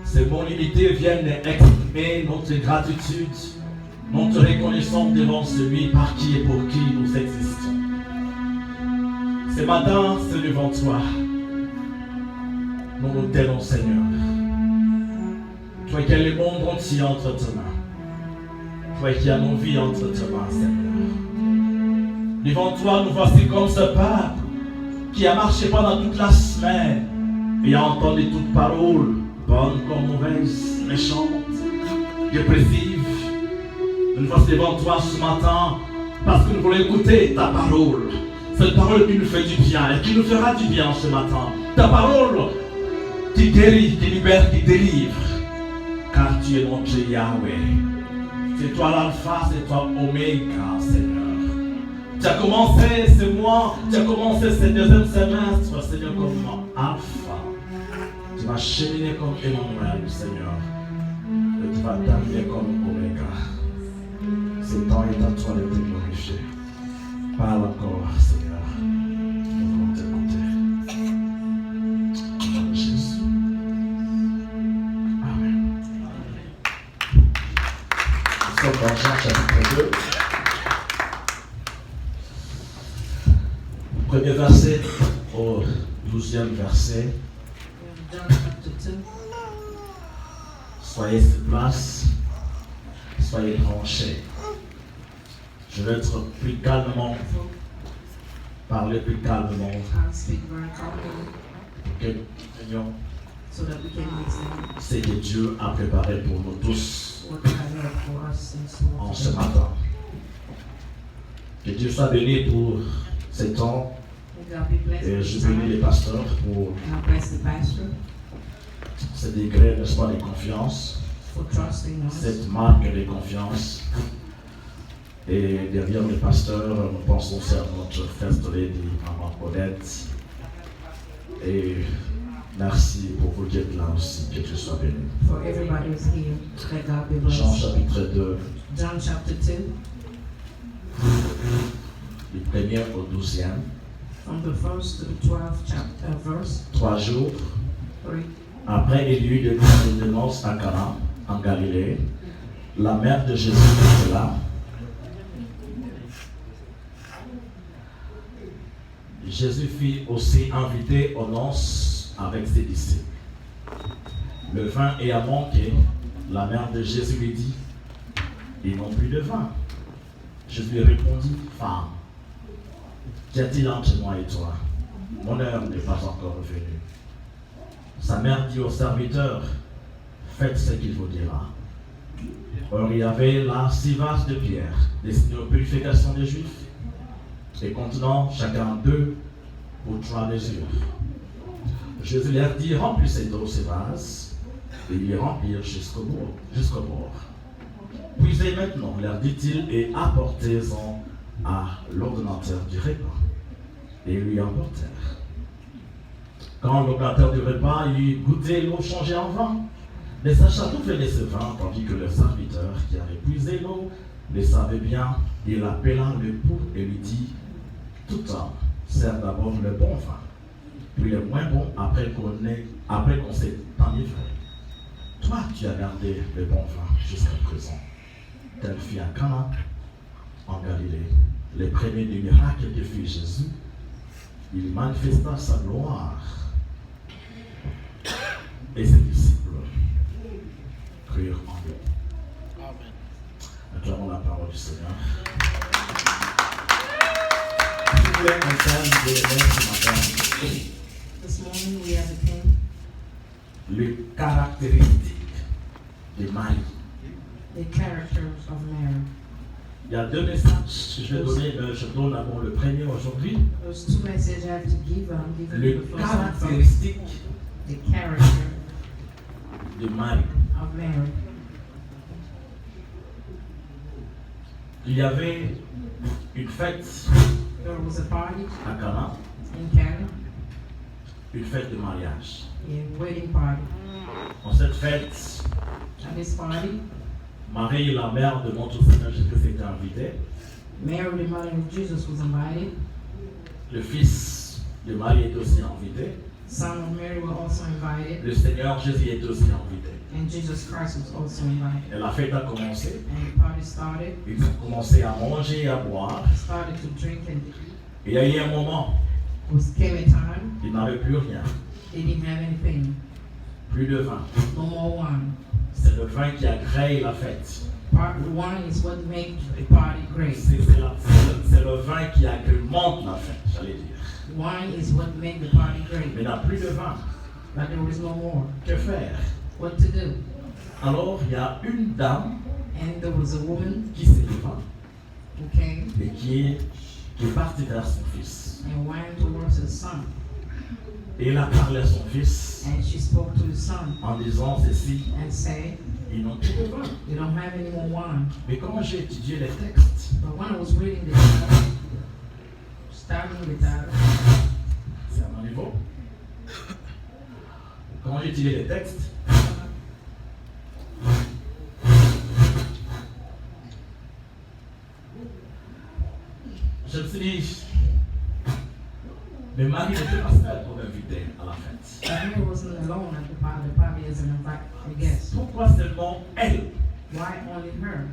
Ces bons limités viennent exprimer notre gratitude, notre reconnaissance devant celui par qui et pour qui nous existons. Ce matin, c'est devant toi. Nous nous tenons, Seigneur. Toi qui as le monde entier entre tes mains. Toi qui as nos vies entre tes mains, Seigneur. Devant toi, nous voici comme ce peuple qui a marché pendant toute la semaine et a entendu toute parole, bonne comme mauvaise, méchante, dépressive. Nous voici devant toi ce matin parce que nous voulons écouter ta parole. Cette parole qui nous fait du bien et qui nous fera du bien ce matin. Ta parole qui guérit, qui libère, qui délivre. Car tu es notre Yahweh. C'est toi l'alpha, c'est toi Oméga, Seigneur. Tu as commencé ce mois, tu as commencé ce deuxième semestre, Seigneur, comme alpha. Tu vas cheminer comme Emmanuel, Seigneur. Et tu vas terminer comme Oméga. C'est temps et à toi de te glorifier. Parle encore, Seigneur. Nous voulons t'écouter. Au nom de Jésus. Amen. Nous sommes dans Jean chapitre 2. Premier verset au 12e verset. Soyez sur place. Soyez branchés. Je vais être plus calmement, parler plus calmement, pour que nous comprenions ce que Dieu a préparé pour nous tous en ce matin. Que Dieu soit béni pour ce temps et je bénis les pasteurs pour ce degré, n'est-ce pas, de confiance, cette marque de confiance. Et derrière les pasteurs, nous pensons aussi à notre First Lady, Maman Odette. Et merci pour vous qui êtes là aussi, que Dieu soit béni. Jean chapitre 2. John chapter 2. Du 1er au 12e. From the 1st to the 12th verse. 3 jours. 3. Après les lieux de noces à Cana, en Galilée, la mère de Jésus était là. Jésus fut aussi invité aux noces avec ses disciples. Le vin ayant manqué, la mère de Jésus lui dit, ils n'ont plus de vin. Jésus lui répondit, femme, qu'y a-t-il entre moi et toi? Mon heure n'est pas encore venue. Sa mère dit au serviteur, faites ce qu'il vous dira. Or il y avait là 6 vases de pierre destinées aux purifications des Juifs, et contenant chacun 2 ou 3 mesures. Jésus leur dit, remplissez d'eau ces vases, et ils les remplirent jusqu'au bord. Puisez maintenant, leur dit-il, et apportez-en à l'ordonnateur du repas. Et ils lui apportèrent. Quand l'ordonnateur du repas eut goûté l'eau changée en vin, les sachant d'où venait ce vin, tandis que le serviteur qui avait puisé l'eau le savait bien, il appela l'époux et lui dit, tout homme sert d'abord le bon vin, puis le moins bon après qu'on s'est enivré. Toi, tu as gardé le bon vin jusqu'à présent. Tel fit à Cana, en Galilée, les premiers des miracles que fit Jésus. Il manifesta sa gloire. Et ses disciples crurent en lui. Amen. Acclamons la parole du Seigneur. S'il vous plaît, un thème de ce matin. This morning we have a theme, Les caractéristiques de Marie. the characters of Mary. Il y a deux messages que je vais donner. Je donne d'abord le premier aujourd'hui. There's two messages I have to give. I'm giving Les you the first one first. caractéristiques The character de Marie. of Mary. Il y avait une fête There was a party à Cana, in Cana, une fête de mariage. a wedding party. En cette fête, At this party, Marie, la mère de notre Seigneur Jésus, était invitée. Mary, the mother of Jesus, was invited. Le fils de Marie est aussi invité. Son of Mary were also invited, Le Seigneur Jésus est aussi invité. and Jesus Christ was also invited. Et la fête a commencé. And the party started. Ils ont commencé à manger et à boire. Started to drink, and Et il y a eu un moment, came a time ils n'avaient plus rien. they didn't have anything, Plus de vin. no more wine. C'est le vin qui agrée la fête. Wine is what makes a party great. C'est le vin qui agrémente la fête, j'allais dire. Wine is what makes the party great. Mais il n'y a plus de vin. But there was no more. Que faire? What to do? Alors, il y a une dame And there was a woman qui s'est levée who came et qui est partie vers son fils. and went towards her son. Et elle a parlé à son fils And she spoke to the son en disant ceci, and said, ils n'ont plus de vin. "You don't have any more wine." Mais quand j'ai étudié les textes, But when I was reading the Bible, starting with that, c'est à mon niveau, quand j'ai étudié les textes, je me suis dit, mais Marie n'était pas seule pour m'inviter à la fête. Mary wasn't alone at the party as an invited guest. Pourquoi seulement elle? Why only her?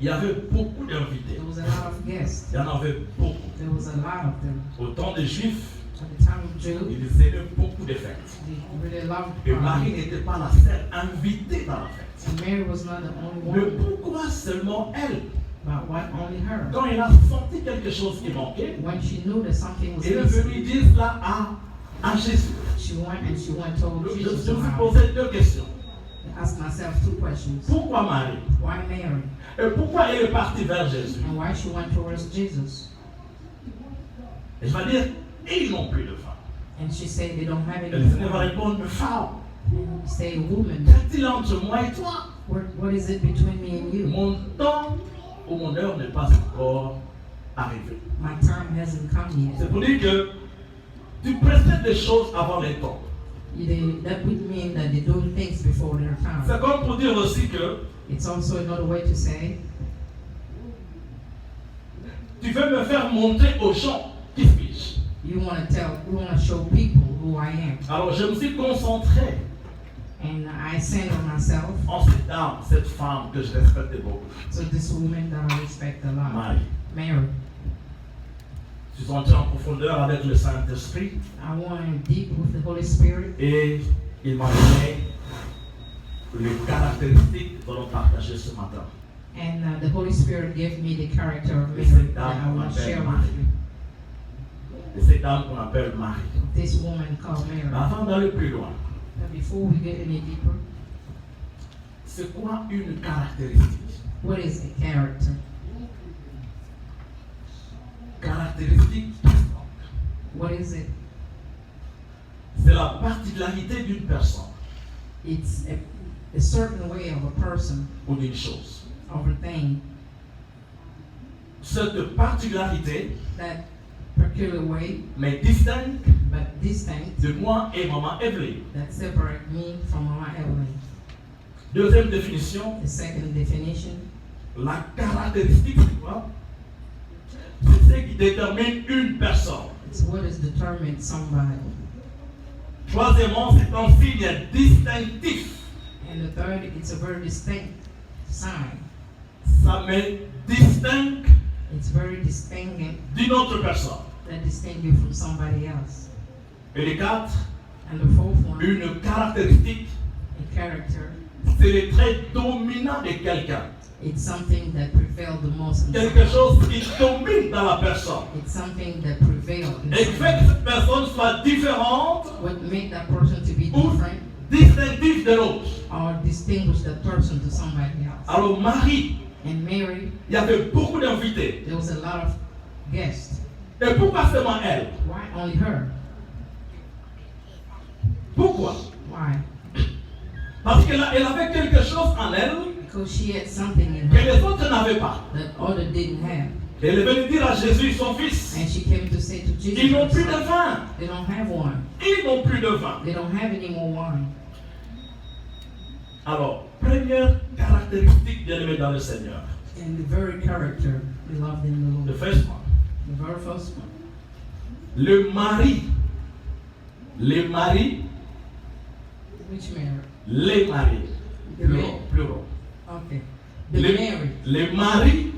Il y avait beaucoup d'invités. There was a lot of guests. Il y en avait beaucoup. There was a lot of them. Au temps des Juifs, At the time of Jew, ils faisaient beaucoup de fêtes. they really loved Et Marie parties. n'était pas la seule invitée dans la fête. And Mary was not the only Mais one, pourquoi seulement elle? but why only her? Quand elle a senti quelque chose qui manquait, When she knew that something was elle est missing, venue dire cela à Jésus. she went and told Je me Jesus suis about it. posé deux questions. I asked myself two questions. Pourquoi Marie? Why Mary? Et pourquoi elle est partie vers Jésus? And why she went towards Jesus? Et je vais dire, ils n'ont plus de vin. And she said they don't have Et any le Seigneur va wine. répondre, femme, And he said, woman, qu'y a-t-il entre moi et toi? what is it between me and you? Mon temps ou mon heure n'est pas encore arrivé. My time hasn't come yet. C'est pour dire que tu précèdes des choses avant les temps. That would mean that they're doing things before their time. C'est comme pour dire aussi que It's also another way to say, tu veux me faire montrer aux gens qui suis-je. you want to show people who I am. Alors je me suis concentré And I centered myself en cette dame, cette femme que je respecte beaucoup, to this woman that I respect a lot, Marie. Mary. Je suis entré en profondeur avec le Saint-Esprit I went deep with the Holy Spirit, et il m'a donné les caractéristiques dont on partageait ce matin. and the Holy Spirit gave me the character of Et Mary cette that I dame qu'on want to share appelle with Marie. you. Et cette dame qu'on appelle Marie. This woman called Mary. Mais avant d'aller plus loin, But before we get any deeper, c'est quoi une caractéristique? what is a character? Caractéristique, What is it? c'est la particularité d'une personne It's a certain way of a person ou d'une chose. overthink. Cette particularité That peculiar way, m'est distincte but distinct, de moi et maman Evelyn. that separate me from Mama Evelyn. Deuxième définition, The second definition, la caractéristique, c'est quoi? C'est ce qui détermine une personne. it's what is determined somebody. Troisièmement, c'est un signe distinctif. And the third, it's a very distinct sign. Ça me distingue It's very distinct d'une autre personne. that distinct you from somebody else. Et les quatre, And the fourth one, une caractéristique, a character, c'est le trait dominant de quelqu'un. it's something that prevails the most in Quelque somebody. chose qui domine dans la personne. It's something that prevails in Et qui fait que somebody. cette personne soit différente What make that person to be ou different distinctive de l'autre. or distinguish that person to somebody else. Alors Marie, And Mary, il y avait beaucoup d'invités. there was a lot of guests. Et pourquoi seulement elle? Why only her? Pourquoi? Why? Parce qu'elle avait quelque chose en elle Because she had something in que her les autres n'avaient pas. that other didn't have. Et elle est venue dire à Jésus, son fils, And she came to say to Jesus, ils n'ont plus de vin. they don't have one. Ils n'ont plus de vin. They don't have any more wine. Alors, première caractéristique bien-aimée dans le Seigneur. And the very character beloved in the The Lord. first one. The very first one. Le mari. Les maris. Which Mary? Les maris. The Plural. man. Plural. Okay. The Mary. Les maris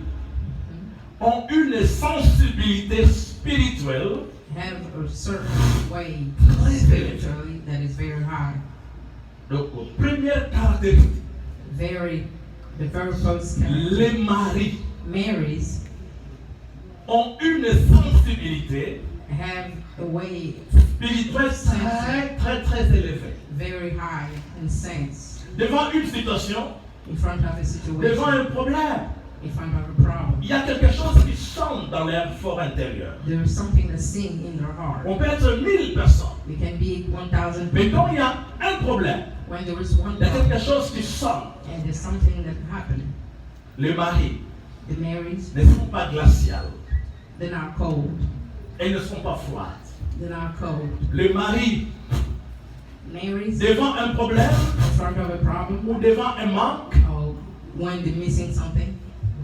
ont une sensibilité spirituelle Have a certain way Très spiritually that is very high. Donc, première caractéristique, The very first character. les maris Marys ont une sensibilité have a way spirituelle très élevée. very high in sense Devant une situation, in front of a devant situation, un problème, in front of a problem. il y a quelque chose qui chante dans leur fort intérieur. There is something that sings in their heart. On peut être 1000 personnes, We can be 1,000 mais people. quand il y a un problème, When there is one il y a problem quelque chose qui sonne. and there's something that happened, Les maris the Marys, ne sont pas glaciales, they're not cold. elles ne sont pas froides. They're not cold. Les maris, Marys, devant un problème in front of a problem, ou devant un manque, or when they're missing something,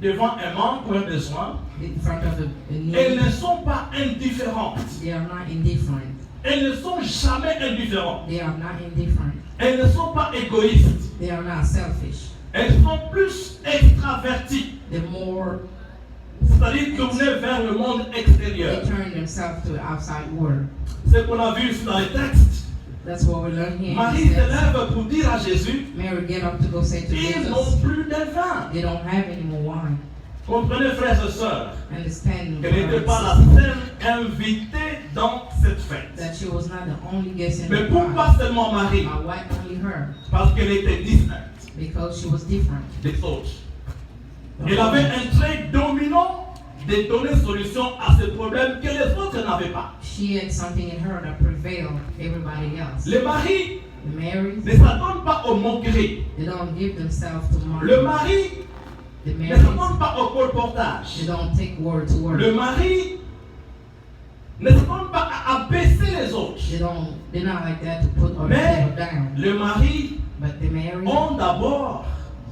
devant un manque ou un besoin, in front of a elles need, ne sont pas indifférentes. they are not indifferent. Elles ne sont jamais indifférentes. They are not indifferent. Elles ne sont pas égoïstes. They are not selfish. Elles sont plus extraverties, They're more, c'est-à-dire tournées vers le monde extérieur. they turn themselves to the outside world. C'est ce qu'on a vu ici dans les textes. That's what we learn here. Marie se lève pour dire à Jésus, Mary get up to go say to ils n'ont Jesus, plus de vin. they don't have any more wine. Comprenez, frères et sœurs, Understand qu'elle n'était pas la seule invitée dans cette fête. that she was not the only guest in Mais the pourquoi party. seulement Marie? Why only her? Parce qu'elle était distincte Because she was different. des autres. Elle avait un trait dominant de donner solution à ce problème que les autres n'avaient pas. She had something in her that prevailed everybody else. Les maris The Marys, ne s'attendent pas aux moqueries. they don't give themselves to money. Le mari The ne Marys, s'attend pas au colportage. they don't take word to word. Le mari ne s'attend pas à abaisser les autres. They're not like that to put other Mais people down. le mari But the Marys, ont d'abord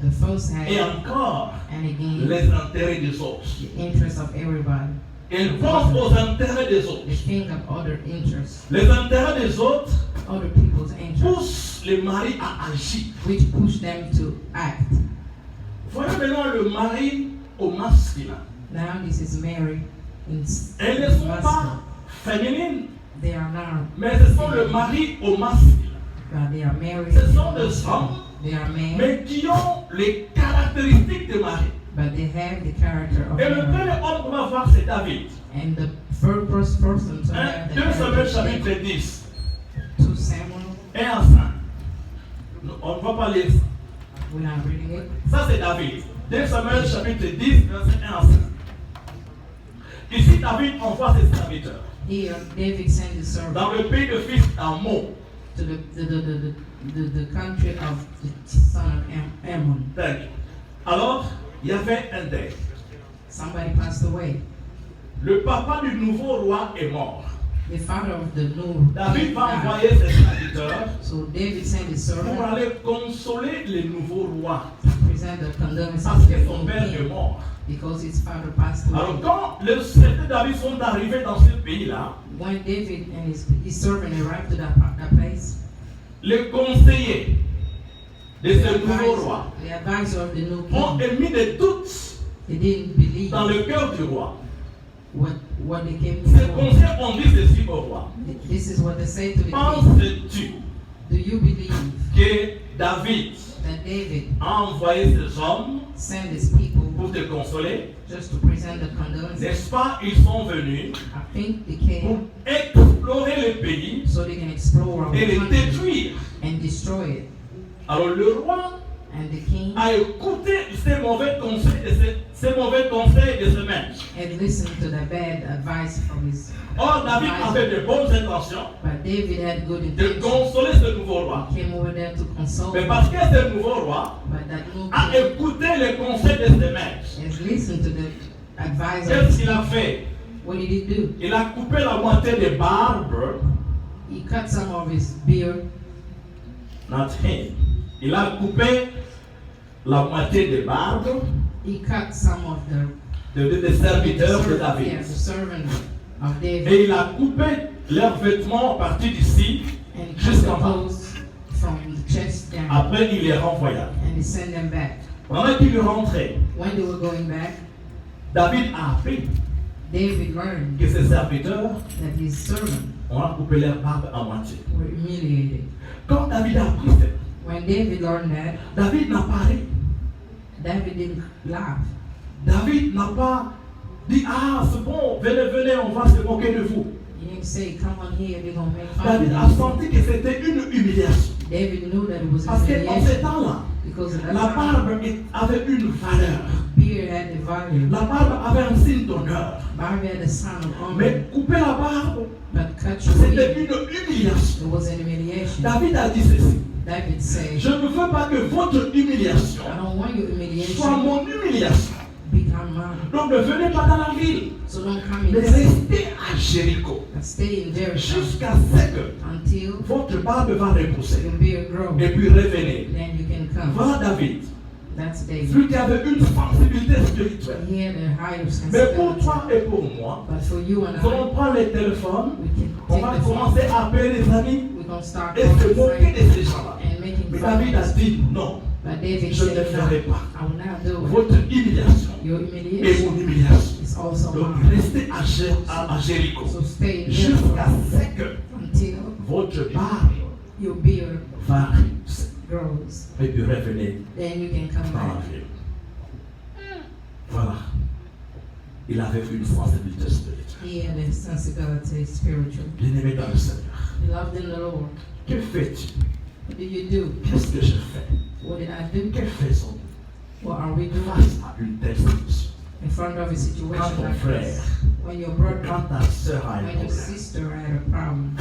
the first et had encore and again les intérêts des autres. the interest of everybody. Ils pensent aux intérêts des autres. They think of other interests, Les intérêts des autres other people's interests, poussent les maris à agir. which push them to act. Voyons maintenant le mari au masculin. Now this is Mary in Elles ne sont masculine. pas féminines, They are not, mais ce sont le mari au masculin. they are married. Ce sont des hommes, They are men, mais qui ont les caractéristiques de mari. but they have the character of Et le Mary. premier homme qu'on va voir, c'est David. And the first person to have the 2 Samuel character of chapitre David, 10. 2 Samuel, Et en 5. On ne va pas lire ça. we're not reading it. Ça, c'est David. 2 Samuel chapitre 10, verset 1 à 5. Ici, David envoie ses serviteurs Here, David sent his servant dans le pays de fils d'Ammon. to the country of the son of Ammon. Thank you. Alors, il y avait un deuil. Somebody passed away. Le papa du nouveau roi est mort. The father of the new David va died. envoyer ses serviteurs So David sent his pour servant aller consoler les nouveaux rois to present the condolences parce of que the son new père est king mort. because his father passed Alors away. quand les serviteurs de David sont arrivés dans ce pays-là, When David and his servant arrived to that place, les conseillers de ce nouveau roi the advisor of the new ont king, émis des doutes they didn't believe dans le cœur du roi. what they came Ces for. conseillers ont dit ceci au roi. This is what they say to the king. Penses-tu Do you believe que David that David a envoyé ses hommes sent his people pour te consoler? just to present the condolences? N'est-ce pas, ils sont venus I think they pour came explorer le pays so they can explore our et le country détruire. and destroy it. Alors le roi And the king a écouté ces mauvais conseils de ses maîtres. had listened to the bad advice from his Or, David avait de bonnes intentions but David had good de intentions. consoler ce nouveau roi. He came over there to console Mais him. parce que ce nouveau roi But that new a king écouté les conseils de ses maîtres, has listened to the advice of qu'est-ce his qu'il a king. fait? What did he do? Il a coupé la moitié des barbes. He cut some of his beard. Not him. Il a coupé la moitié des barbes He cut some of des serviteurs de yeah, David. the servant of David. Et il a coupé leurs vêtements à partir d'ici And he cut the jusqu'en bas. clothes from the chest down. Après, il les renvoya. And he sent them back. Pendant qu'il rentrait, When they were going back, David a appris David learned que ses serviteurs that his servants ont coupé leurs barbes à moitié. were humiliated. Quand David a appris ça, When David learned that, David n'a pas ri. David didn't laugh. David n'a pas dit, ah, c'est bon, venez, on va se moquer de vous. He didn't say, come on here, they're going to make fun David a of you. senti que c'était une humiliation. David knew that it was Parce qu'en ce humiliation temps-là, because at that la time, barbe avait une valeur. beard had the value. La barbe avait un signe d'honneur. Barb had the sign of honor, Mais couper la barbe, but cut your c'était beard, une humiliation. it was an humiliation. David a dit ceci. David said, Je ne veux pas que votre humiliation I don't want your soit humiliation mon humiliation. become mine. Donc ne venez pas dans la ville. So don't come in Mais the city, restez à Jéricho. but stay in Jericho Jusqu'à ce que until votre barbe va repousser. your beard grows. Et puis revenez. Then you can come. Voilà David. That's David. Celui qui avait une sensibilité spirituelle. He had a higher Mais pour sensibility. toi et pour moi, But for you and nous allons I, prendre les téléphones. we can On take va the phone. commencer à appeler les amis We're going to start et se calling moquer friends de ces gens-là. and making Mais fun David a of us. dit non, But David je ne said, le ferai no, pas. I will not do it. Votre humiliation Your est humiliation mon humiliation. is also Donc mine. restez à Jéricho So stay in jusqu'à Jericho ce que until votre barbe your beard va repousser. grows. Et puis revenez Then you can come dans la back. ville. Voilà. Il avait une sensibilité spirituelle. He had a sensibility spiritual. Bien-aimé dans le Seigneur. Beloved in the Lord, Que fais-tu? what do you do? Qu'est-ce que je fais? What did I do? Que faisons-nous What are we doing face à une telle situation? in front of a Quand situation ton like frère, this? When your brother, quand ta soeur a un when your problème, sister had a problem,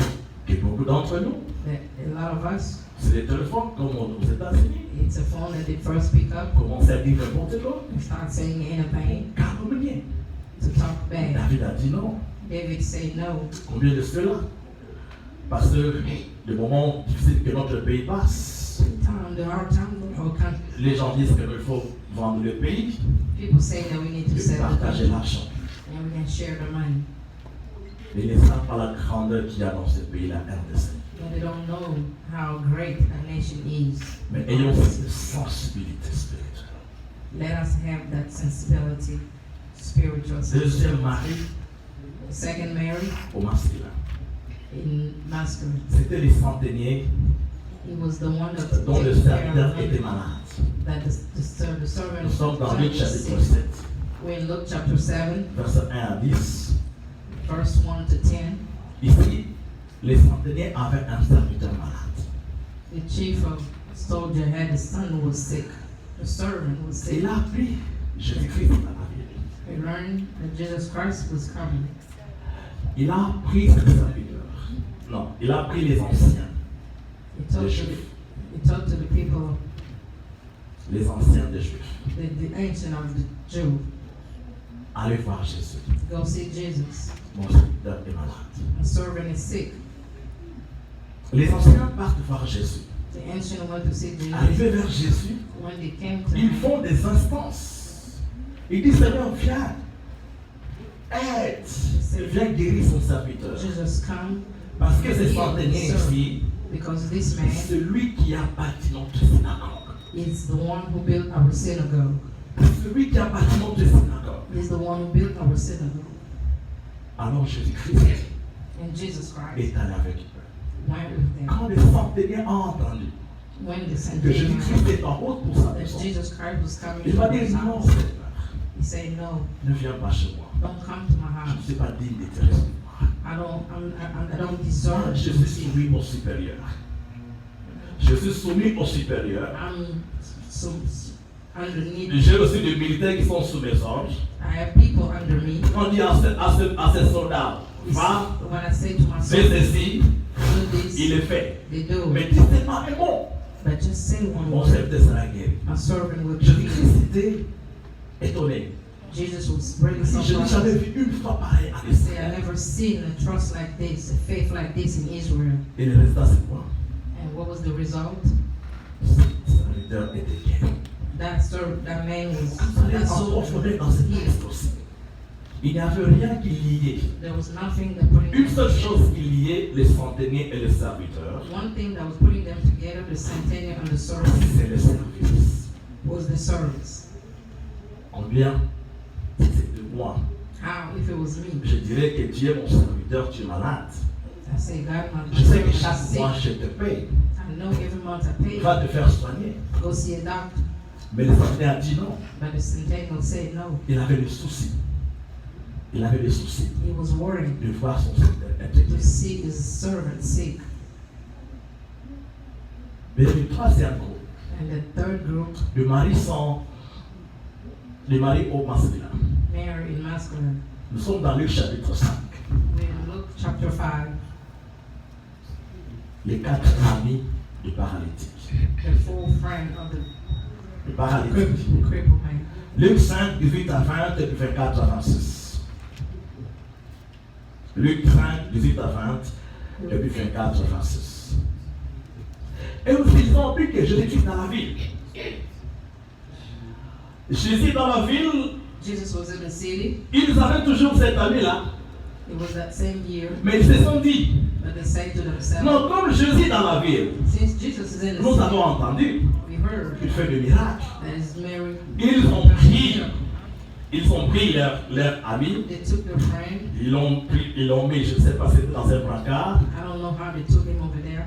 et beaucoup d'entre nous, that a lot of us, c'est les téléphones comme aux États-Unis. it's a phone that they first pick up Commence à dire n'importe quoi. and start saying anything Calomnier. to talk bad. David a dit non. David said no. Combien de cela? Parce que le moment difficile que notre pays passe, The hard time in our country, les gens disent qu'il faut vendre le pays people say that we need to et sell the partager country l'argent. and we can share the money. Mais ils ne savent pas la grandeur qu'il y a dans ce pays, la RDC. But they don't know how great a nation is. Mais ayons cette sensibilité spirituelle. Let us have that sensibility, spiritual Deuxième sensibility. mari Second Mary au masculin. in masculine. C'était les centeniers He was the one that dont le took care of serviteur the était money malade. that the servant Nous sommes dans was Luc chapitre sick. 7, We're in Luke chapter 7, versets 1 à 10. verse 1 to 10. Ici, les centeniers avaient un serviteur malade. The chief of soldier had his son who was sick. The servant was sick. Il a appris Jésus-Christ dans la ville. He learned that Jesus Christ was coming. Il a appris ses serviteurs. Non, il a appris les anciens. He talked to the people les anciens des Juifs, the ancient of the Jew, allez voir Jésus. go see Jesus. Mon serviteur est malade. A servant is sick. Les anciens partent voir Jésus. The ancient went to see Jesus. Arrivés vers Jésus, When they came to ils him, font des instances. Ils disent, Seigneur, viens, aide, viens guérir son serviteur. Jesus come Parce que ce centenier ici, because this man celui qui a bâti notre synagogue. is the one who built our synagogue. Celui qui a bâti notre synagogue. He's the one who built our synagogue. Alors Jésus-Christ And Jesus Christ est allé avec eux. went with them. Quand les centeniers ont entendu When the que centurion Jésus-Christ est en route pour sa that maison, Jesus Christ was coming il to va his dire non, house, Seigneur, he said, no, ne viens pas chez moi. don't come to my Je ne house. suis pas digne de te recevoir. I don't Moi, deserve je to suis see. soumis au supérieur. Je suis soumis au supérieur. I'm so underneath. J'ai aussi des militaires qui sont sous mes ordres. I have people under me. On dit à ces soldats, va, When I say to my fais son, ceci, do this, il est fait. they do Mais it. dis seulement un mot. But just say one Mon word. serviteur sera guéri. My servant will be Jésus-Christ healed. était étonné. Jesus was really Je n'ai jamais surprised. vu une fois pareil à He said, I l'Israël. never seen a trust like this, a faith like this in Israel. Et le résultat, c'est quoi? And what was the result? Le serviteur était guéri. That man was, Vous allez that en soldier profondeur dans was ce healed. texte aussi. Il n'y avait rien qui liait. There was nothing that putting Une them seule chose together. qui liait les centeniers et les serviteurs, One thing that was putting them together, the centennial and the servant, c'est le service. was the service. Combien c'était moi? How, if it was me, Je dirais que tu es mon serviteur, tu es malade. I say, God, my Je sais que servant got chaque sick. mois je te paye. I know every month I pay. Va te faire soigner. Go see a doctor. Mais le centenaire a dit non. But the centennial said no. Il avait le souci. Il avait le souci He was worried de voir son serviteur to intégré. see his servant sick. Mais le troisième groupe, And the third group, le mari au masculin. Mary in masculine. Nous sommes dans Luc chapitre 5. We in Luke chapter 5, Les 4 amis du paralytique. the full friend of Le paralytique. the crippled man. Luc 5, 18 à 20 et puis 24 à 26. Luc 5, 18 à 20 et puis 24 à 26. Et ils ont appris que Jésus est dans la ville. Jésus dans la ville, Jesus was in the city. ils avaient toujours cet ami-là, It was that same year, mais ils se sont dit, but they say to themselves, non, comme Jésus est dans la ville, since Jesus is in the nous city, avons entendu we heard qu'il fait des miracles. that is Mary. Ils ont pris leur ami, They took their friend. ils l'ont mis, je ne sais pas, c'était dans un brancard. I don't know how they took him over there.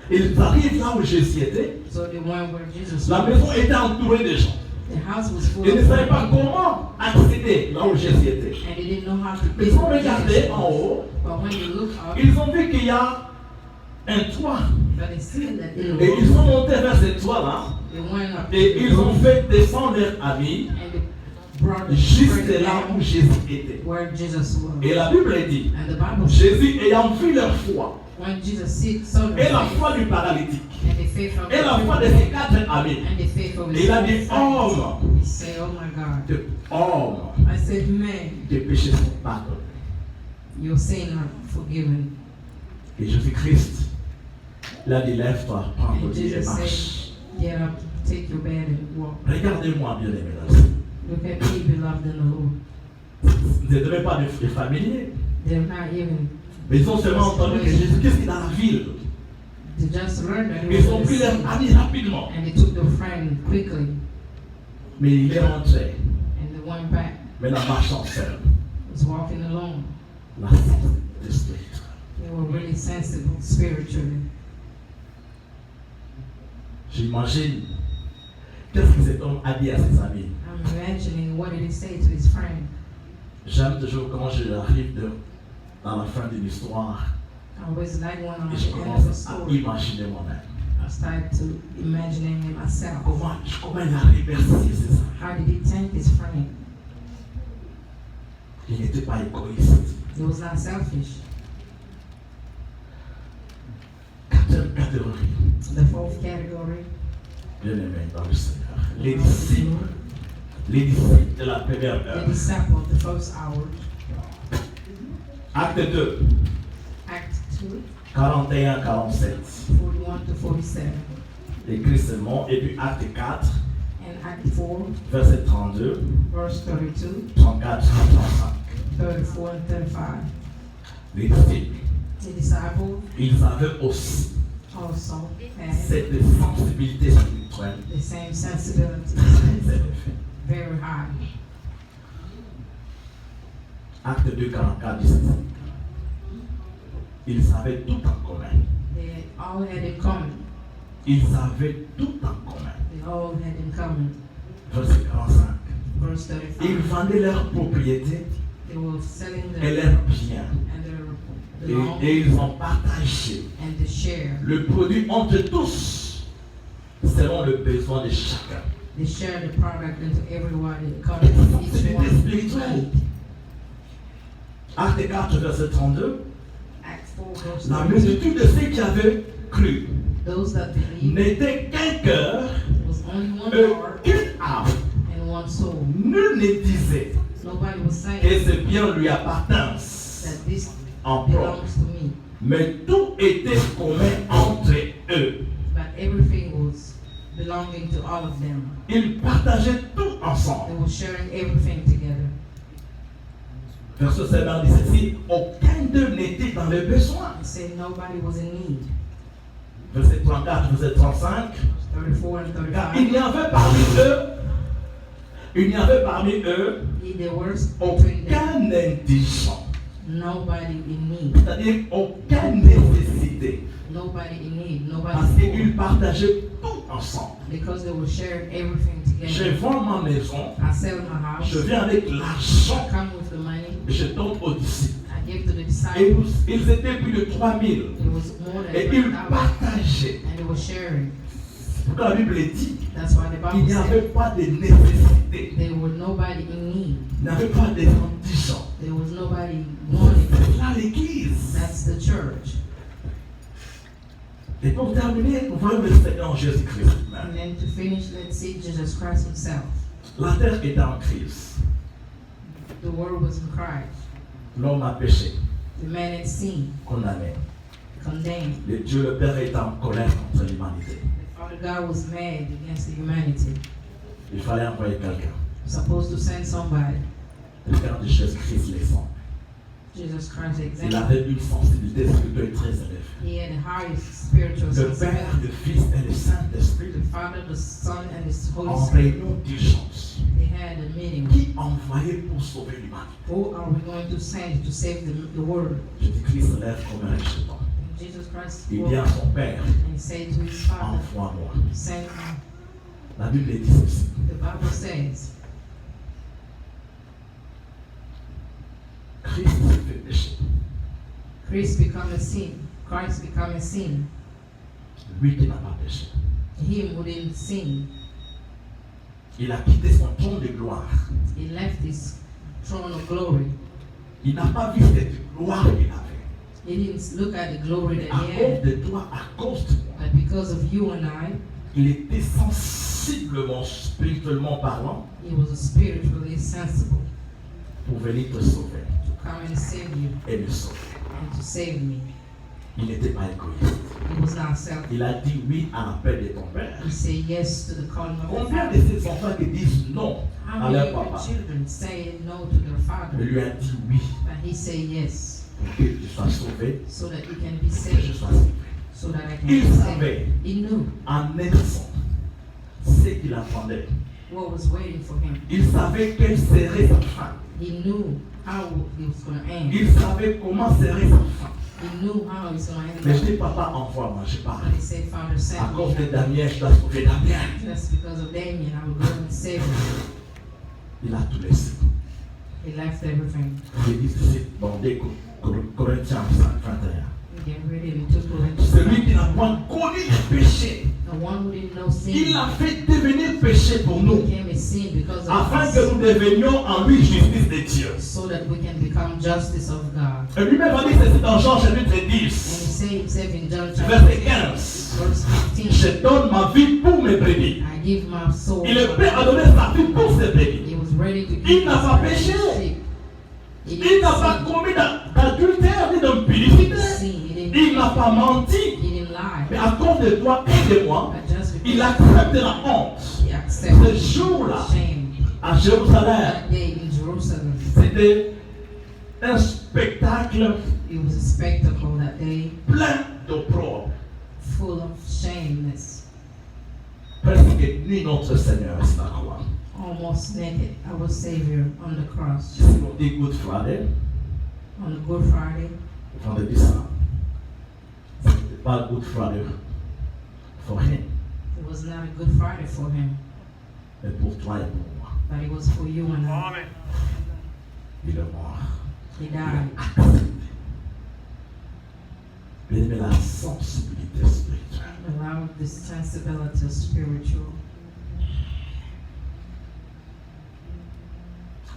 Ils arrivent là où Jésus était. So they went where Jesus La was. maison était entourée de gens. The house was full Ils ne of savaient pas people. comment accéder là où Jésus était. And they didn't know how to Ils get ont where regardé Jesus en was. haut. But when they looked up, Ils ont vu qu'il y a un toit. but they seen that in the Et ils roof, sont montés vers ce toit-là. they went up Et to the ils ont roof, fait descendre leur ami and they brought the juste friend là où down Jésus était. where Jesus was. Et la Bible dit, And the Bible says, Jésus ayant vu leur foi, when Jesus saw et their la faith, foi du paralytique, and the faith of et la foi de the ses 4 amis, and the faith of et his il a dit, friends, homme, he said, oh my God. homme, I said, man, tes péchés sont pardonnés. your sins are forgiven. Et Jésus-Christ, il a dit, lève-toi, prends ton And lit et Jesus marche. said, get up, take your bed and walk. Regardez-moi bien, les mesdames. Look at me, beloved in the Lord. Vous n'êtes même pas des familiers, They're not even, mais ils ont seulement entendu que Jésus-Christ est dans la ville. they just learned that he Ils was ont in pris the leur city. ami rapidement. And they took their friend quickly Mais il est rentré, and they went back. maintenant marchant seul. Was walking alone. La de spirit. They were really sensible spiritually. J'imagine qu'est-ce que cet homme a dit à ses amis. I'm imagining what did he say to his friend. J'aime toujours quand j'arrive dans la fin d'une histoire I always like when I'm et at je the end of a commence à story. imaginer moi-même. I start to imagining it myself. Comment il a remercié ses amis. How did he thank his friend? Il n'était pas égoïste. He was not selfish. Quatrième catégorie, The fourth category, bien aimé dans le Seigneur. Les disciples de la première The heure. disciple of the first hour. Acte 2, Act 2, 41-47. 41 to 47. Écrit seulement. Et puis acte 4, And Act 4, verset 32, verse 32, 34, 35. 34 and 35. Les disciples, The disciples ils avaient aussi also had cette sensibilité spirituelle the same sensibilities, très élevée. very high. Acte 2, 44, 17. Ils avaient tout en commun. They all had in common. Ils avaient tout en commun. They all had in common. Verset 45. Verse Ils 35. vendaient leurs propriétés They were selling et their leurs biens. and their belongings Et ils ont partagé and the share. le produit entre tous, selon le besoin de chacun. They share the product into everybody according to each Sensibilité one. spirituelle. Acte 4, verset 32. Acts 4, verse La 32. multitude de ceux qui avaient cru Those that believed n'était qu'un cœur, was only one heart qu'une âme. and one soul. Nul ne disait Nobody was saying que ce bien lui appartint that this en propre, belongs to me, mais tout était commun entre eux. but everything was belonging to all of them. Ils partageaient tout They ensemble. were sharing everything together. Verset 7 dit ceci, aucun d'eux n'était dans le besoin. They say nobody was in need. Verset 34, verset 35. 34 and Car 35. il n'y avait parmi eux There was between them aucun indigent, nobody in need. c'est-à-dire aucune nécessité, Nobody in need. parce Nobody qu'ils poor. partageaient tout ensemble. Because they were sharing everything Je together. vends ma maison, I sell my house. je viens avec I l'argent, come with the money. et je donne aux disciples. I give to the Et disciples. ils étaient plus de 3000, It was more than et ils 1,000. partageaient. And they were sharing. Pourquoi la Bible dit That's why the qu'il Bible n'y avait said pas de nécessité, there were nobody in need. il n'y avait pas d'indigents. There was nobody wanting. C'est là l'église. That's the church. Et pour terminer, nous voyons le Seigneur Jésus-Christ. And then to finish, let's see Jesus Christ himself. La terre était en crise. The world was in Christ. L'homme a péché, The man had sinned, condamné. condemned. Le Dieu le Père est en colère contre l'humanité. The Father God was mad against the humanity. Il fallait envoyer quelqu'un. Supposed to send somebody. Regarde Jésus-Christ l'exemple. Jesus Christ Il example. avait une sensibilité spirituelle très élevée. He had the highest spiritual Le Père, sensibility. le Fils et le Saint-Esprit, The Father, the Son, and the Holy en Spirit. réunion d'urgence, They had a meeting. qui envoyait pour sauver l'humanité. Who are we going to send to save the world? Jésus-Christ se lève comme un rejetant. And Jesus Christ Il spoke dit à son Père, and he said to his Father, envoie-moi. send me. La Bible dit ceci. The Bible says, Christ se fait pécher. Christ become a sin. Christ become a sin. Lui qui n'a pas péché. Him who didn't sin. Il a quitté son trône de gloire. He left his throne of glory. Il n'a pas vu cette gloire qu'il avait. He didn't look at the glory that À he cause had. de toi, à cause de moi, But because of you and I, il était sensiblement, spirituellement parlant, he was spiritually sensible pour venir te sauver to come and save you et me sauver. and to save me. Il n'était pas égoïste. He was not selfish. Il a dit oui à l'appel de ton père. He said yes to the calling of the Combien de Father. ces enfants qui disent non How à many leur of your papa? children say no to their Il father? lui a dit oui But he said yes, pour que tu sois sauvé, so that you can be que je saved, sois sauvé. so that I can Il be saved. savait He knew en naissant ce qu'il attendait. what was waiting for him. Il savait quelle serait sa fin. He knew how it was going to end. Il savait comment serait sa fin. He knew how it's going to Mais je end. dis, papa, envoie-moi, je pars. But he said, Father, À send cause me. de Damien, je dois sauver Damien. Just because of Damien, I will go and save him. Il a tout laissé. He left everything. Il dit ceci dans 2 Corinthiens 5, 21. Get ready to took her into Celui qui n'a the point connu le péché, one who didn't know sin. il l'a fait devenir péché pour nous, Became a sin because of afin us, que nous devenions en lui justice de Dieu. so that we can become justice of God. Et lui-même a dit ceci dans Jean chapitre And he 10, said himself in John verset chapter 15. 8, verse 15, Je donne ma vie pour mes brebis. I give my soul. Il est prêt à donner sa vie pour ses brebis. He was ready to Il give n'a his pas life péché. to sheep. He Il didn't n'a pas sin. commis d'adultère ni d'impudicité. He Il n'a pas menti. didn't lie. Mais à cause de toi et de moi, But just because il accepte la honte. he accepted Ce jour-là, shame. à Jérusalem, That day in Jerusalem, c'était un spectacle it was a spectacle that day, plein d'opprobre. full of shameness. Presque nu notre Seigneur sur la croix. Almost naked, our Savior on the cross. Si on dit Good Friday, On the Good Friday, vendredi saint, ce n'était pas Good Friday for him, it was not a Good Friday for him, mais pour toi et pour moi. but it was for you and I. Il est mort. He died. Bien-aimé, la sensibilité spirituelle. Allow this sensibility spiritual.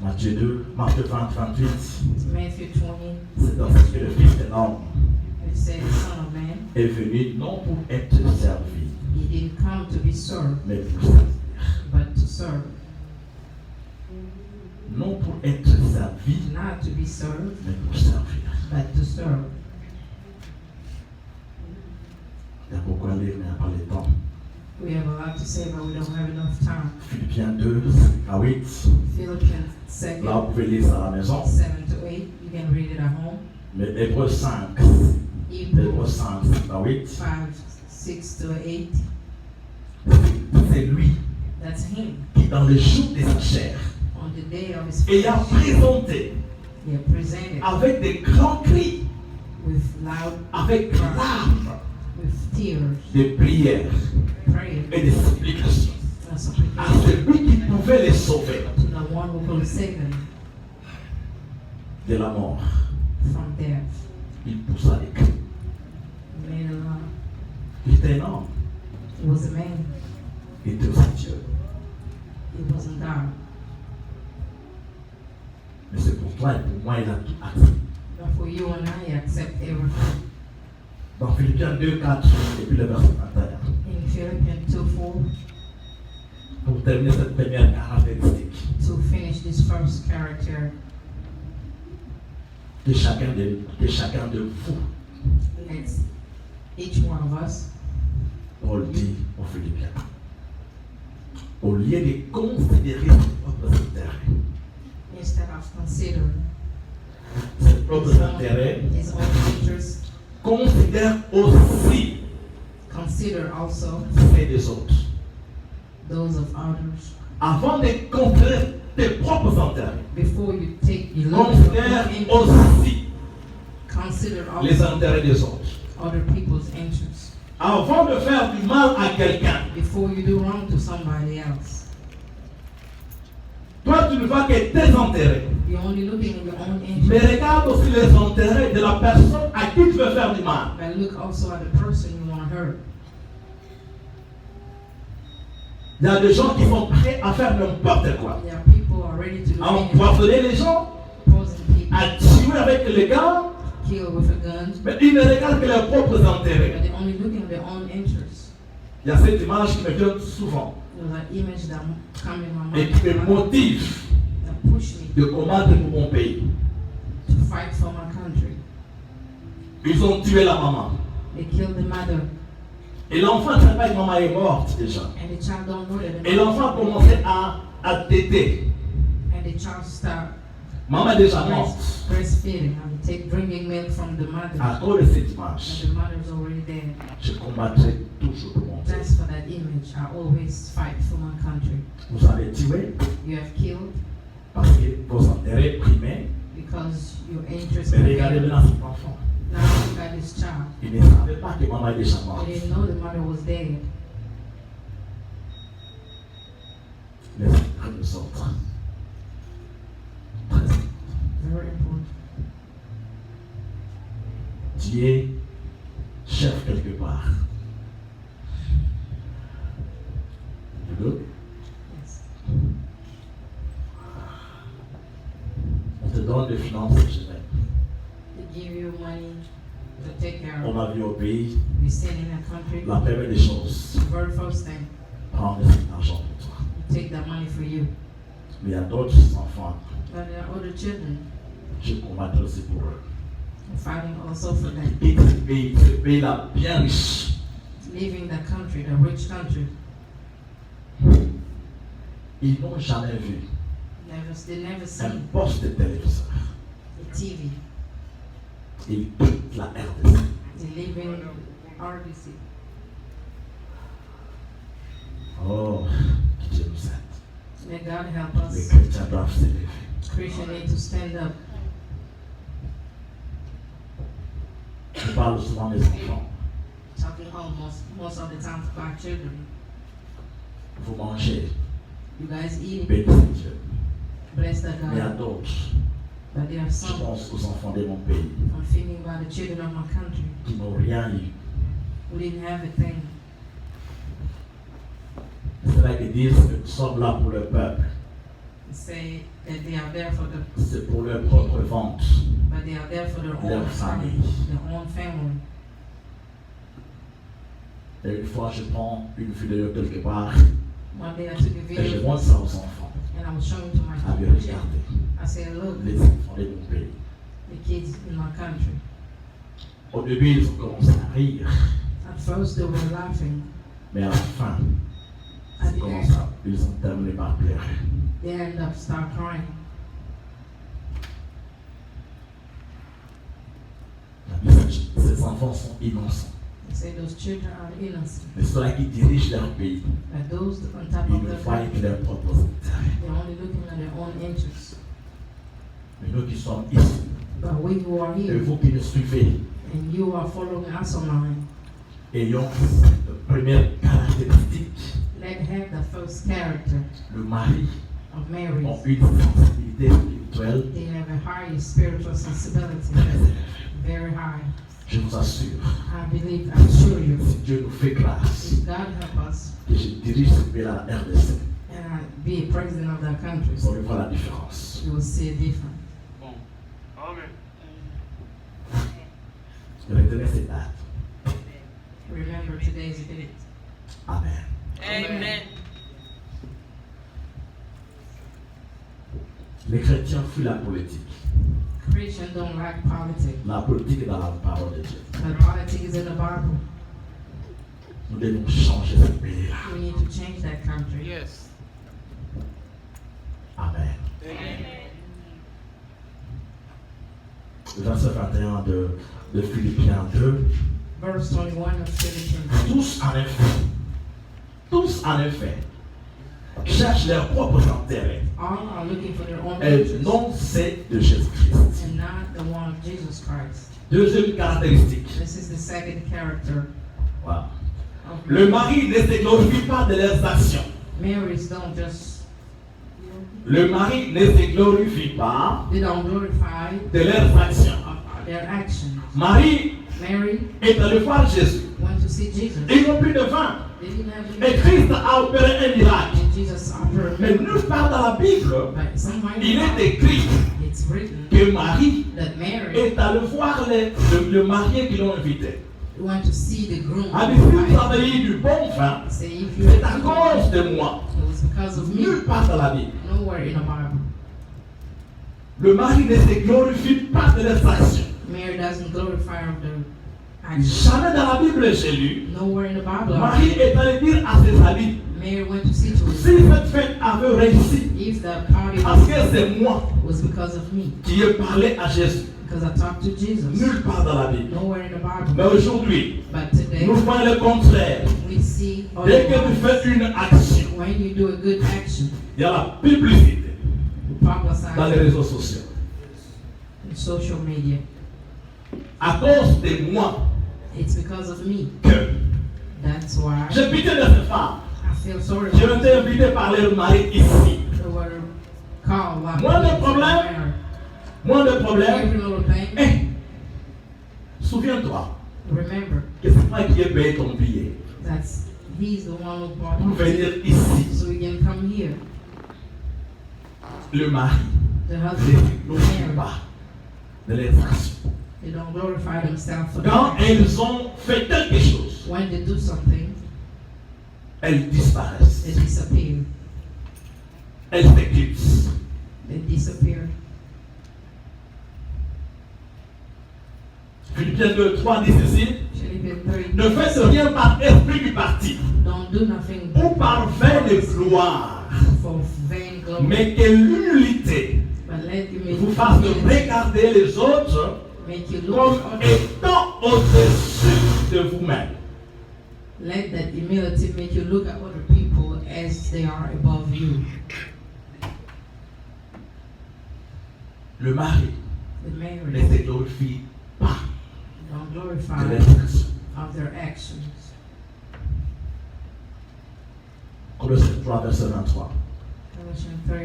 Matthieu 2, Matthieu 20, 28, Matthew 20, c'est dans ce que le Fils de l'homme it says, the Son of Man, est venu non pour être servi, he didn't come to be served, mais pour servir. but to serve. Non pour être servi, Not to be served, mais pour servir. but to serve. Il y a beaucoup à lire, mais il n'y a pas le temps. We have a lot to say, but we don't have enough time. Philippiens 2, 5 à 8. Philippians 2, Là, vous pouvez lire ça à la maison. 7 to 8, you can read it at home. Mais Hébreux 5, Hebrews Hébreux 5, 5 à 8. 5, 6 to 8, C'est lui that's him. qui, dans le jour de sa chair, On the day of his ayant flesh, présenté he had presented avec des grands cris, with loud, avec larmes, with tears, des prières prayer, et des supplications and à supplication celui qui pouvait les sauver to the one who could save them de la mort. from death. Il poussa les cris. He made a lot. Il était un homme. He was a man. Il était aussi Dieu. He wasn't God. Mais c'est pour toi et pour moi, il a tout accepté. But for you and I, accept everything. Dans Philippiens 2, 4, et puis le verset 21. In Philippians 2, 4, Pour terminer cette première caractéristique, to finish this first character, que chacun de vous, let's each one of us, Paul dit aux Philippiens, au lieu de considérer ses propres intérêts, instead of considering ses propres intérêts, his own interests, considère aussi consider also ceux des autres. those of others. Avant de considérer tes propres intérêts, Before you take your look at your considère own interests, aussi consider les also intérêts des autres. other people's interests. Avant de faire du mal à quelqu'un, Before you do wrong to somebody else, toi tu ne vois que tes intérêts. you're only looking at your own Mais interests. regarde aussi les intérêts de la personne à qui tu veux faire du mal. But look also at the person you want to hurt. Il y a des gens qui sont prêts à faire n'importe quoi. There are people who are ready to do À anything, empoisonner les gens, poison people, à tuer avec les gars, kill with a gun, mais ils ne regardent que leurs propres intérêts. but they're only looking at their own interests. Il y a cette image qui me vient souvent There's an image that come in my et mind qui me motive that push me de combattre pour mon pays. to fight for my country. Ils ont tué la maman. They killed the mother, Et l'enfant ne sait pas que maman est morte déjà. and the child don't know that the Et l'enfant a commencé à téter. and the child start Maman est déjà morte. breastfeeding and drinking milk from the mother, À cause de cette and image, the mother's already dead. je combattrai toujours pour mon pays. Thanks for that image. I always fight for my country. Vous avez tué You have killed parce que vos intérêts primaient. because your interests Mais were regardez there. maintenant cet enfant. Now look at this child. Il ne savait pas que maman est déjà morte. They didn't know the mother was dead. Les intérêts nous autres. Très important. Very important. Dieu chef quelque part. You good? Yes. On te donne des finances, je t'aime. They give you money to take care On of. va vivre au pays. You stay in a country. La première des choses, The very first thing, prends cet argent pour toi. you take that money for you. Mais il y a d'autres enfants, But there are other children je combattrai aussi pour eux. fighting also for them. Et ce pays-là bien riche, Leaving the country, the rich country. ils n'ont jamais vu They never un seen poste de téléviseur. the TV. Ils quittent la RDC. They live in RDC. Oh, que Dieu nous aide. May God help Les us. chrétiens doivent s'élever. Christians need to stand up. Je parle souvent des enfants. Talking home most of the time about children. Vous mangez, You guys eat, bénissez Dieu. bless the Mais il y a God. d'autres, But there are je some, pense aux enfants de mon pays, I'm thinking about the children of my country qui n'ont rien eu. who didn't have a thing. C'est là qu'ils disent que nous sommes là pour le peuple. They say that they are there for the, C'est pour leur propre ventre. but they are there for their Their own family, family. their own family. Et une fois, je prends une vidéo quelque part One day I took a et je video montre ça aux enfants. and I was showing to my À bien kids. regarder. I said, look, Les enfants de mon pays. the kids in my country. Au début, ils ont commencé à rire, At first they were laughing. mais à la fin, At ils, the commencent end, à- ils ont terminé par pleurer. they end up start crying. Ces enfants sont innocents. They say those children are innocent. Mais ceux-là qui dirigent leur pays, But those on top ils of ne their voient country, que leurs propres intérêts. they're only looking at their own interests. Mais nous qui sommes ici, But we who are et here, vous qui nous suivez, and you are following us online, ayons cette première caractéristique. let have the first character Le mari of a Mary. une sensibilité spirituelle They have a high spiritual sensibility, très élevée. very high. Je vous assure, I believe, I'm sure you. si Dieu nous fait grâce, If God help us que je dirige ce pays à la RDC, and I be a president of that country, vous allez voir la différence. you will see a difference. Retenez ces dates. Remember today's date. Amen. Amen. Les chrétiens fuient la politique. Christians don't like politics, La politique est dans la parole de Dieu. but politics is in the Bible. Nous devons changer ce pays-là. We need to change that country. Yes. Amen. Amen. Le verset 21 de Philippiens 2. Verse 21 of Philippians. Tous en effet, cherchent leurs propres intérêts All are looking for their own et interests non ceux de Jésus-Christ. and not the one of Jesus Christ. Deuxième caractéristique. This is the second character Voilà. of Le Mary. mari ne se glorifie pas de leurs actions. Marys don't just, Le mari ne se glorifie pas they don't glorify de leurs actions. their actions. Marie Mary est allée voir Jésus. went to see Jesus. Ils n'ont plus de vin. They didn't have Et any. Christ a opéré un miracle. And Jesus offered Mais them. nulle part dans la Bible, But somewhere in il the est Bible, écrit it's written que Marie that Mary est allée voir le marié qui l'ont invité. went to see the groom. A dit, si vous avez eu du bon vin, Say, if you c'est à cause de moi. it was because of me. Nulle part dans la Bible. Nowhere in the Bible. Le mari ne se glorifie pas de leurs actions. Mary doesn't glorify of the actions. Jamais dans la Bible j'ai lu. Nowhere in the Bible. Marie est allée dire à ses amis, Mary went to see to si cette fête avait réussi, if the party parce que c'est moi was because of me. qui ai parlé à Jésus. Because I talked to Jesus. Nulle part dans la Bible. Nowhere in the Bible. Mais aujourd'hui, But today, nous voyons le contraire. we see Dès que tu fais une action, when you do a good action, il y a la publicité you publicize dans les réseaux sociaux. in social media. À cause de moi It's because of me. que That's why j'ai pitié de cette femme. I feel sorry J'ai for été invité par leur mari ici. the word call. Moins de problème. Moins de problème. Every little thing. Eh, souviens-toi, remember que c'est moi qui ai payé ton billet that he's the one who brought pour you venir here, ici. so you can come here. Le mari The ne husband, glorifie pas de leurs actions. they don't glorify themselves for Quand that. elles ont fait quelque chose, When they do something, elles disparaissent. they disappear. Elles s'éclipsent. They disappear. Philippiens 2, 3 dit ceci. Philippians 3. Ne faites rien par esprit du parti Don't do nothing ou par vain de gloire, for vain glory, mais que l'humilité but let vous fasse regarder les autres make you look comme at others. étant au-dessus de vous-même. Let that humility make you look at other people as they are above you. Le mari The ne marriage se glorifie pas don't de glorify leurs actions. of their actions. Colossiens 3, verset 23. Colossians 3,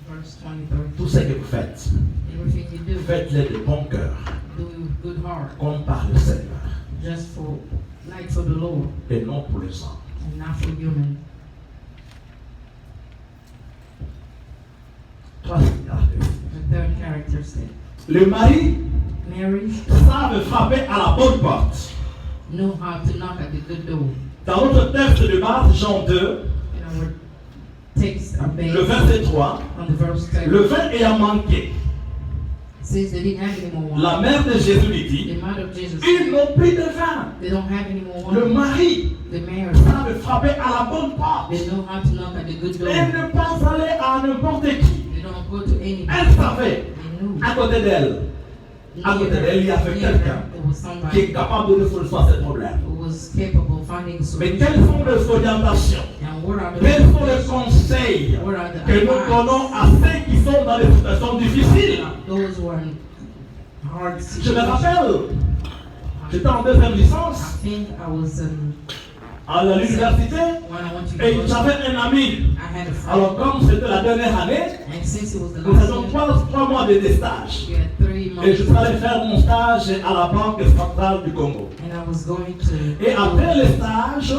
verse 23. Tout ce que vous faites, Everything you do, faites-le de bon cœur, do with good heart, comme par le Seigneur, just for, like for the Lord, et non pour les hommes. and not for human. Troisième caractéristique. The third characteristic. Le mari Marriage savent frapper à la bonne porte. know how to knock at the good door. Dans notre texte de base, Jean 2, In our text, our base, le verset 3, on the verse 3, le vin ayant manqué, says they didn't have any more wine. la mère de Jésus lui dit, The mother of Jesus, ils n'ont plus de vin. they don't have any more Le wine. mari The marriage, savent frapper à la bonne porte. they know how to knock at the good door. Elle ne pas aller à n'importe qui. They don't go to anybody. Elle savait, They knew. à côté d'elle, à côté d'elle, il y avait quelqu'un There was qui somebody est capable de donner solution à ce problème. who was capable of finding a Mais solution. quelles sont les orientations? And what are the Quels sont les conseils what are the que nous advice? donnons à ceux qui sont dans des situations difficiles? Those who are in hard Je me situations. rappelle, j'étais en deuxième I licence think I was à l'université when I went to et university, j'avais un ami. I had a friend, Alors comme c'était la dernière année, and since it was the nous last avions year, trois mois de stage. we had 3 Et months, je suis allé faire mon stage à la Banque centrale du Congo. and I was going to. Et après le stage,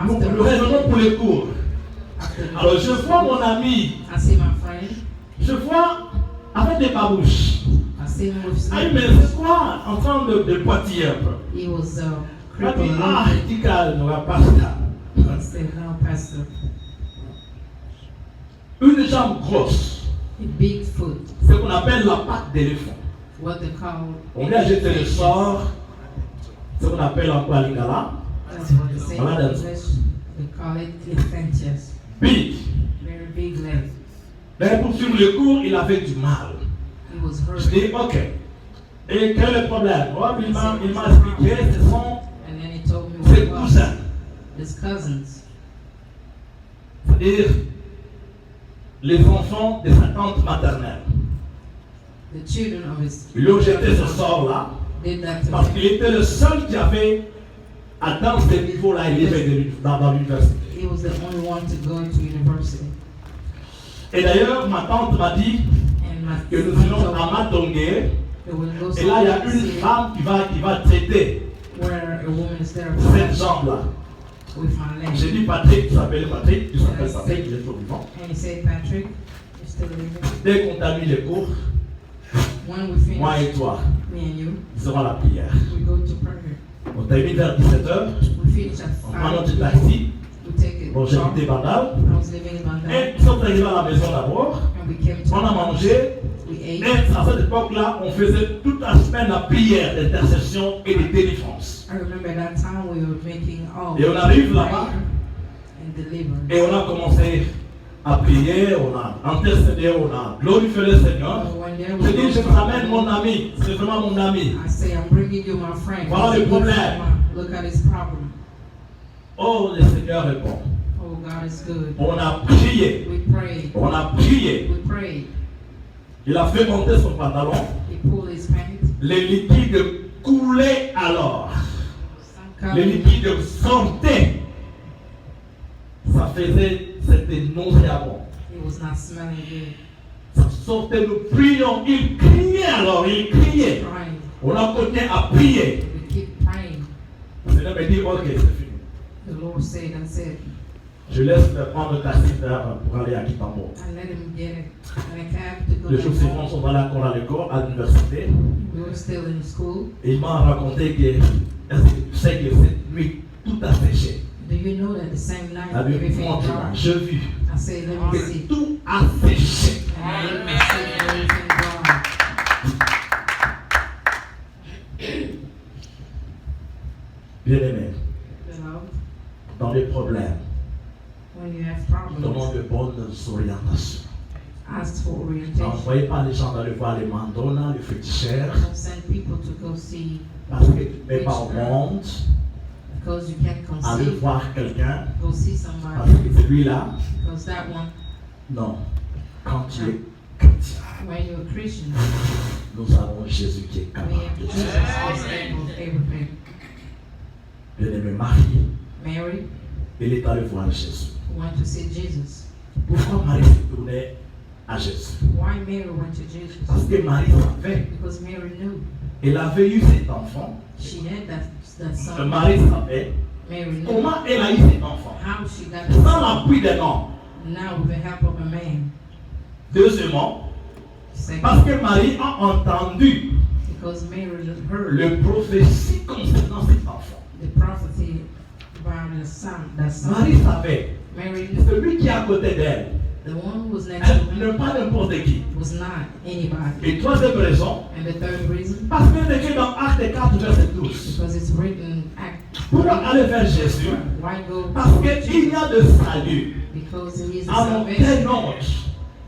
nous revenons pour les cours. After the Alors je vois mon ami, I see my friend. je vois avec des babouches. I see him with Ah, sleep. mais c'est quoi? En train de poitiller un peu. He was Il m'a dit, crippled. ah, dis calme, on va pas ça. I said, "No, Pastor, Une jambe grosse, a big foot, ce qu'on appelle la patte d'éléphant. what they call." On lui a jeté le sort, ce qu'on appelle en Lingala, That's what they say in Voilà. English. They call it elephantias. big. Very big leg. Mais pour suivre le cours, il avait du mal. He was Je hurt. dis, ok. Et quel est le problème? Oh, il m'a expliqué, ce sont And then he told me ses what it was. cousins. His cousins, C'est-à-dire les enfants de sa tante maternelle. the children of his, Ils lui ont jeté ce sort-là did that to parce him. qu'il était le seul qui avait atteint ce niveau-là élevé dans l'université. He was the only one to go to university. Et d'ailleurs, ma tante m'a dit And my que nous aunt allons told à me Matongé. that we'll go Et là, il y a somewhere une to see femme qui va traiter where a woman is there cette jambe-là. with my J'ai leg. dit Patrick, tu s'appelles Patrick, il s'appelle Patrick, il est toujours vivant. And he said, "Patrick, you're still living." Dès qu'on termine les cours, When we finish, moi et toi, me and you, nous serons à la prière. we go to prayer. On termine vers 17h, We finish at on prend 5. notre taxi. We take Bon, a j'ai car. quitté Bandal. I was living in Bandar, Et nous sommes arrivés à la maison d'abord. and we came to. On a mangé. We Et ate. à cette époque-là, on faisait toute la semaine la prière d'intercession et de délivrance. I remember that time we were making all Et on arrive là-bas. prayer and deliverance. Et on a commencé à prier, on a intercédé, on a glorifié le Seigneur. When there Je was dis, je vous amène mon ami, c'est vraiment mon ami. I say, I'm bringing you my friend. Voilà He's le a good problème. friend. Look at his problem. Oh, le Seigneur répond. Oh, God is good. On a prié, We prayed. on a prié. We prayed. Il a fait monter son pantalon. He pulled his pants. Les liquides coulaient alors. Some Les kind liquides sortaient. Ça faisait, c'était nauséabond. it was not smelling good. Ça sortait, nous prions. Il criait alors, il criait. Crying. On a continué à prier. We keep praying. et dit, ok, c'est fini. The Lord said, that's it. Je laisse prendre ta sister pour aller à Kitambo. I let him get in a cab to go Le back jour suivant, home. ils sont allés à Coralico, à l'université. We were still in school. Et il m'a raconté que, est-ce que tu sais que cette nuit, tout a séché. Do you know that the same night La Bible everything montre, dry? je vis I said, let me que see. tout a séché. And I looked and said, everything dry. Bien-aimé, Beloved, dans les problèmes, when you have demande problems, de bonnes orientations. ask for orientation. N'envoyez pas les gens d'aller voir les mandona, les féticheurs, Don't send people to go see parce que tu ne mets pas au monde. because you can't Aller conceive. voir quelqu'un, Go see parce somebody que celui-là, because that one, non. Quand tu es chrétien, when you're a Christian, nous avons Jésus qui est we capable have de Jesus tout. who's able of everything. Bien-aimé Marie, Mary elle est allée voir Jésus. went to see Jesus. Pourquoi Marie s'est tournée à Jésus? Why Mary went to Jesus? Parce que Marie savait. Because Mary knew Elle avait eu cet enfant. she had that son. Marie savait Mary knew comment elle a eu cet enfant. how she got Sans that l'appui d'un homme. son. Now with the help of a man. Deuxièmement, Second, parce que Marie a entendu because Mary heard le prophétie concernant cet enfant. the prophecy about the son. That son. Marie savait. Mary knew Celui qui est à côté d'elle, the one who was next to elle her n'est pas n'importe qui. was not anybody. Et troisième raison, And the third reason, parce que c'est écrit dans Actes 4, verset 12. because it's written Act. Pourquoi aller vers Jésus? Why go Parce to qu'il y Jesus? a de salut Because he is the à aucun salvation autre.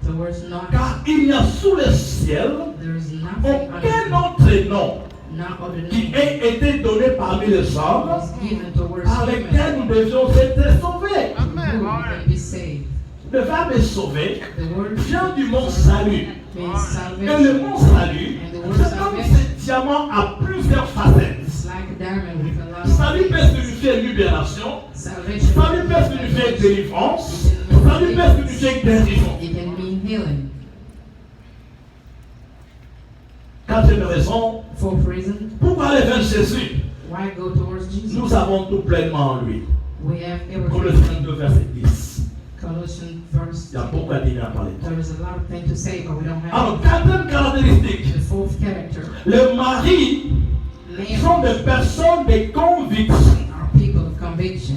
towards none. Car il n'y a sous le ciel There is nothing aucun other, autre nom not other qui name ait été donné parmi les hommes was given towards par human lesquels nous devions être sauvés. who can be saved. Le verbe sauver The word vient du mot salut. means Et le salvation. mot salut, And the word c'est comme salvation, ce diamant à plusieurs facettes. it's like a diamond with a lot Salut of peut things. signifier libération. Salvation. Salut peut signifier délivrance. Salut peut signifier guérison. It can mean healing. Quatrième raison, Fourth reason, pourquoi aller vers Jésus? why go towards Jesus? Nous avons tout pleinement en lui. We have everything. Colossiens 2, verset 10. Colossians verse. Il y a beaucoup à dire à parler. There is a lot of things to say, but we don't have Alors, quatrième caractéristique, the fourth character. les maris sont des personnes de conviction. Are people of conviction.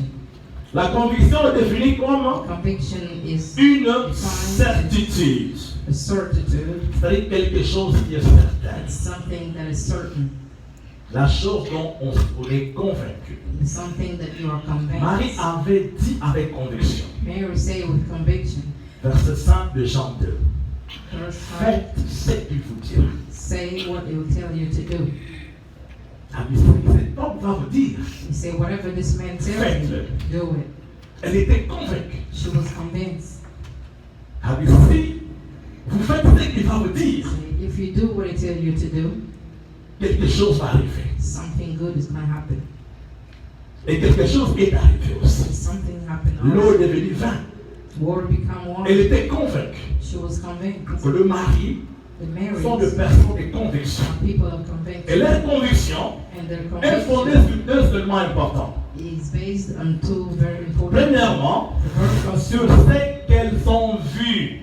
La conviction est définie comme Conviction is une certitude. a certitude. C'est-à-dire quelque chose qui est certain. It's something that is certain. La chose dont on est convaincu. It's something that you are Marie convinced. avait dit avec conviction. Mary say with conviction. Verset 5 de Jean 2. Verse 5, Faites ce qu'il vous dira. say what it will tell you to do. La mission que cet homme va vous dire. You say whatever this man tells you, Faites-le. do it. Elle était convaincue. She was convinced. La mission, si vous faites ce qu'il va vous dire, Say, if you do what it tells you to do, quelque chose va arriver. something good is going to happen. Et quelque chose est arrivé aussi. Something happened. L'eau Also. est devenue vin. Water become water. Elle était convaincue She was convinced. que le mari The Marys sont des personnes de conviction. are people of Et conviction. leur conviction And their est fondée conviction sur deux éléments importants. is based on two very important. Premièrement, The first sur one ce qu'elles ont vu.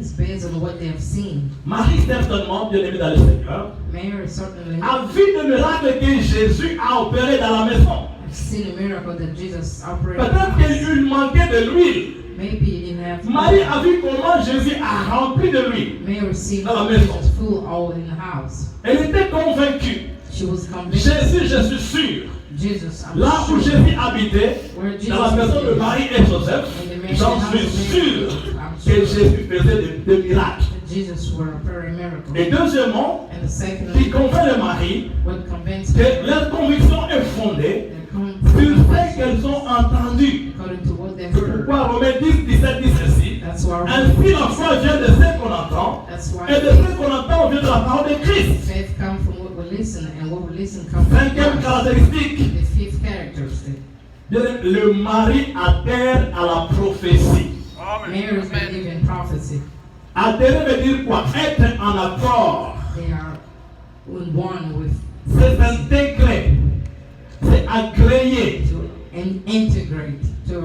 is based on what they have seen. Marie, certainement, bien aimée dans le Seigneur, Mary certainly a vu le miracle que Jésus a opéré dans la maison. have seen a miracle that Jesus operated. Peut-être qu'il lui manquait de l'huile. Maybe he didn't have. Marie a vu comment Jésus a rempli de l'huile. Mary seen Dans la how maison. Jesus full all in the house. Elle était convaincue. She was convinced. Jésus, je suis sûr. Jesus, I'm Là où sure. Jésus habitait, Where Jesus dans la maison de was Marie et Joseph, j'en suis sûr que Jésus faisait des miracles. Jesus were a very miracle. Et deuxièmement, And the second, qui convainc le mari what convinced que her, leur conviction est fondée their sur ce conviction, qu'elles ont entendu. according to what they C'est heard. pourquoi Romains 10, 17 dit ceci. That's why Ainsi la foi vient de ce qu'on entend, That's why et de ce qu'on entend vient de la parole de Christ. faith comes from what we listen, and what we listen comes from Cinquième Christ. caractéristique, The fifth characteristic. le mari adhère à la prophétie. Mary's believe in prophecy. Adhérer veut dire quoi? Être en accord. They are in one with. C'est intégrer. C'est agréé to integrate, to